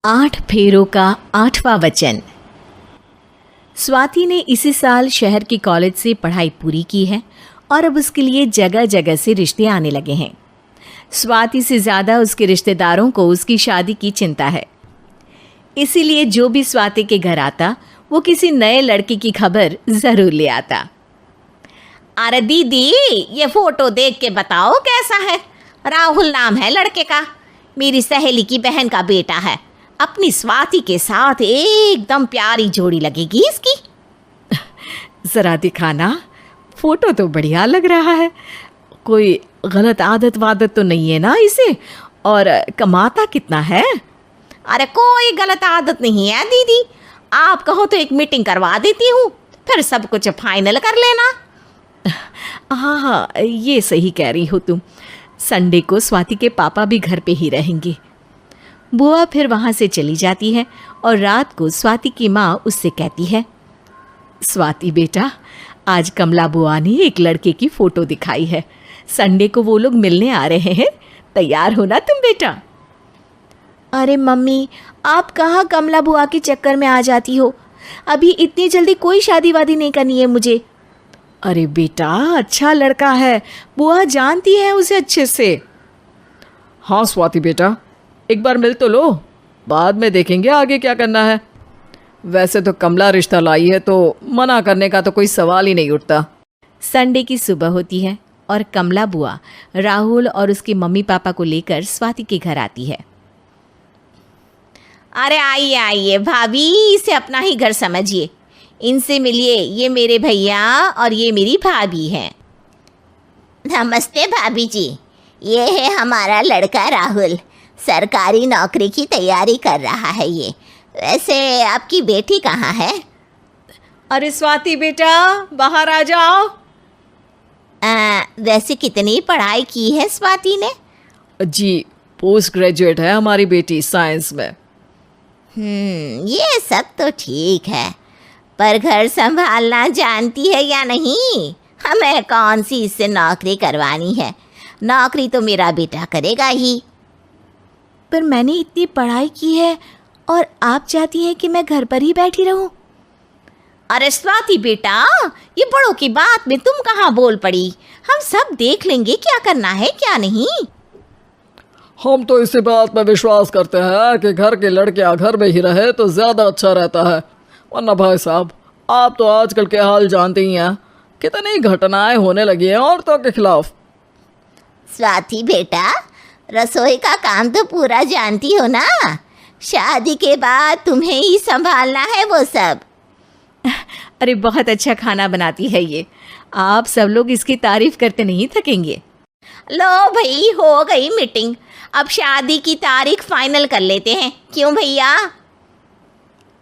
8 फेरों का 8वां वचन। स्वाति ने इसी साल शहर के कॉलेज से पढ़ाई पूरी की है और अब उसके लिए जगह जगह से रिश्ते आने लगे हैं। स्वाति से ज़्यादा उसके रिश्तेदारों को उसकी शादी की चिंता है, इसीलिए जो भी स्वाति के घर आता वो किसी नए लड़के की खबर ज़रूर ले आता। अरे दीदी, ये फोटो देख के बताओ कैसा है। राहुल नाम है लड़के का, मेरी सहेली की बहन का बेटा है। अपनी स्वाति के साथ एकदम प्यारी जोड़ी लगेगी इसकी। ज़रा दिखाना, फोटो तो बढ़िया लग रहा है। कोई गलत आदत वादत तो नहीं है ना इसे? और कमाता कितना है? अरे कोई गलत आदत नहीं है दीदी, आप कहो तो एक मीटिंग करवा देती हूँ, फिर सब कुछ फाइनल कर लेना। हाँ, ये सही कह रही हो तुम। संडे को स्वाति के पापा भी घर पे ही रहेंगे। बुआ फिर वहाँ से चली जाती है और रात को स्वाति की माँ उससे कहती है, स्वाति बेटा, आज कमला बुआ ने एक लड़के की फ़ोटो दिखाई है। संडे को वो लोग मिलने आ रहे हैं, तैयार हो ना तुम बेटा? अरे मम्मी, आप कहाँ कमला बुआ के चक्कर में आ जाती हो? अभी इतनी जल्दी कोई शादी वादी नहीं करनी है मुझे। अरे बेटा, अच्छा लड़का है, बुआ जानती है उसे अच्छे से। हाँ स्वाति बेटा, एक बार मिल तो लो, बाद में देखेंगे आगे क्या करना है। वैसे तो कमला रिश्ता लाई है तो मना करने का तो कोई सवाल ही नहीं उठता। संडे की सुबह होती है और कमला बुआ राहुल और उसके मम्मी पापा को लेकर स्वाति के घर आती है। अरे आइए आइए भाभी, इसे अपना ही घर समझिए, इनसे मिलिए। ये मेरे भैया और ये मेरी भाभी हैं। नमस्ते भाभी जी, ये है हमारा लड़का राहुल, सरकारी नौकरी की तैयारी कर रहा है ये। वैसे आपकी बेटी कहाँ है? अरे स्वाति बेटा, बाहर आ जाओ। वैसे कितनी पढ़ाई की है स्वाति ने? जी, पोस्ट ग्रेजुएट है हमारी बेटी साइंस में। ये सब तो ठीक है, पर घर संभालना जानती है या नहीं? हमें कौन सी इससे नौकरी करवानी है, नौकरी तो मेरा बेटा करेगा ही। पर मैंने इतनी पढ़ाई की है और आप चाहती हैं कि मैं घर पर ही बैठी रहूं? अरे स्वाति बेटा, ये बड़ों की बात में तुम कहाँ बोल पड़ी? हम सब देख लेंगे क्या करना है क्या नहीं। हम तो इसी बात पर विश्वास करते हैं कि घर के लड़के घर में ही रहे तो ज़्यादा अच्छा रहता है। वरना भाई साहब, आप तो आजकल के हाल जानते ही हैं, कितनी घटनाएं होने लगी हैं औरतों के खिलाफ। स्वाति बेटा, रसोई का काम तो पूरा जानती हो ना? शादी के बाद तुम्हें ही संभालना है वो सब। अरे बहुत अच्छा खाना बनाती है ये, आप सब लोग इसकी तारीफ करते नहीं थकेंगे। लो भाई, हो गई मीटिंग, अब शादी की तारीख फाइनल कर लेते हैं, क्यों भैया?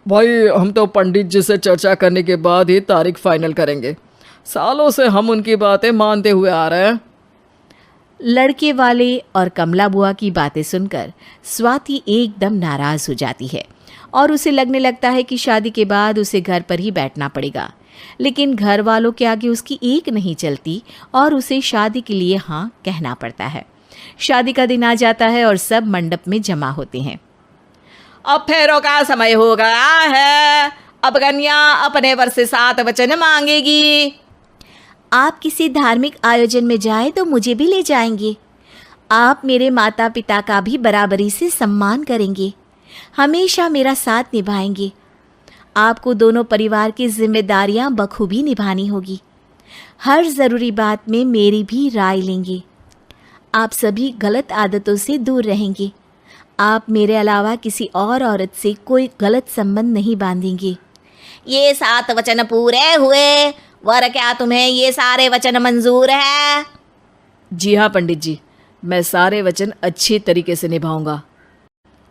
भाई, हम तो पंडित जी से चर्चा करने के बाद ही तारीख फाइनल करेंगे। सालों से हम उनकी बातें मानते हुए आ रहे हैं। लड़के वाले और कमला बुआ की बातें सुनकर स्वाति एकदम नाराज़ हो जाती है और उसे लगने लगता है कि शादी के बाद उसे घर पर ही बैठना पड़ेगा। लेकिन घर वालों के आगे उसकी एक नहीं चलती और उसे शादी के लिए हाँ कहना पड़ता है। शादी का दिन आ जाता है और सब मंडप में जमा होते हैं। अब फेरों का समय हो गया है, अब कन्या अपने वर से 7 वचन मांगेगी। आप किसी धार्मिक आयोजन में जाएं तो मुझे भी ले जाएंगे। आप मेरे माता पिता का भी बराबरी से सम्मान करेंगे, हमेशा मेरा साथ निभाएंगे। आपको दोनों परिवार की जिम्मेदारियां बखूबी निभानी होगी। हर ज़रूरी बात में मेरी भी राय लेंगे। आप सभी गलत आदतों से दूर रहेंगे। आप मेरे अलावा किसी और औरत से कोई गलत संबंध नहीं बांधेंगे। ये 7 वचन पूरे हुए, वर क्या तुम्हें ये सारे वचन मंजूर है? जी हाँ पंडित जी, मैं सारे वचन अच्छी तरीके से निभाऊंगा।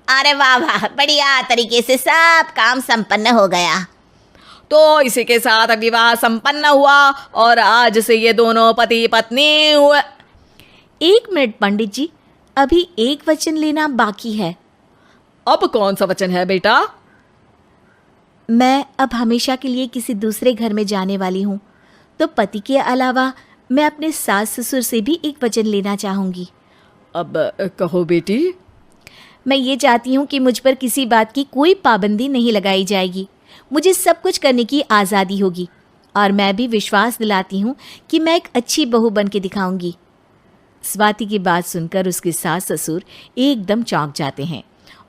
अरे वाह वाह, बढ़िया तरीके से सब काम संपन्न हो गया। तो इसी के साथ विवाह संपन्न हुआ और आज से ये दोनों पति पत्नी हुए। 1 मिनट पंडित जी, अभी एक वचन लेना बाकी है। अब कौन सा वचन है बेटा? मैं अब हमेशा के लिए किसी दूसरे घर में जाने वाली हूँ, तो पति के अलावा मैं अपने सास ससुर से भी एक वचन लेना चाहूँगी। अब कहो बेटी। मैं ये चाहती हूँ कि मुझ पर किसी बात की कोई पाबंदी नहीं लगाई जाएगी। मुझे सब कुछ करने की आज़ादी होगी और मैं भी विश्वास दिलाती हूँ कि मैं एक अच्छी बहू बन के दिखाऊंगी। स्वाति की बात सुनकर उसके सास ससुर एकदम चौंक जाते हैं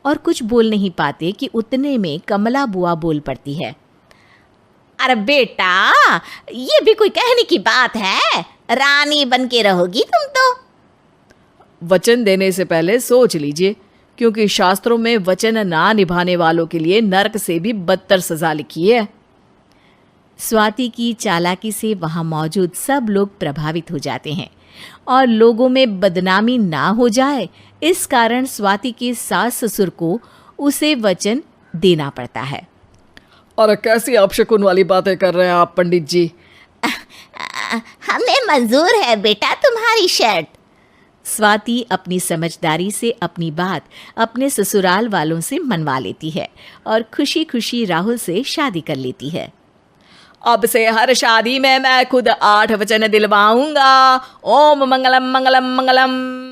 और कुछ बोल नहीं पाते कि उतने में कमला बुआ बोल पड़ती है। अरे बेटा, ये भी कोई कहने की बात है? रानी बन के रहोगी तुम तो। वचन देने से पहले सोच लीजिए, क्योंकि शास्त्रों में वचन ना निभाने वालों के लिए नरक से भी बदतर सजा लिखी है। स्वाति की चालाकी से वहाँ मौजूद सब लोग प्रभावित हो जाते हैं और लोगों में बदनामी ना हो जाए, इस कारण स्वाति के सास ससुर को उसे वचन देना पड़ता है। और कैसी अपशकुन वाली बातें कर रहे हैं आप पंडित जी? हमें मंजूर है बेटा तुम्हारी शर्त। स्वाति अपनी समझदारी से अपनी बात अपने ससुराल वालों से मनवा लेती है और खुशी खुशी राहुल से शादी कर लेती है। अब से हर शादी में मैं खुद 8 वचन दिलवाऊंगा। ओम मंगलम मंगलम मंगलम।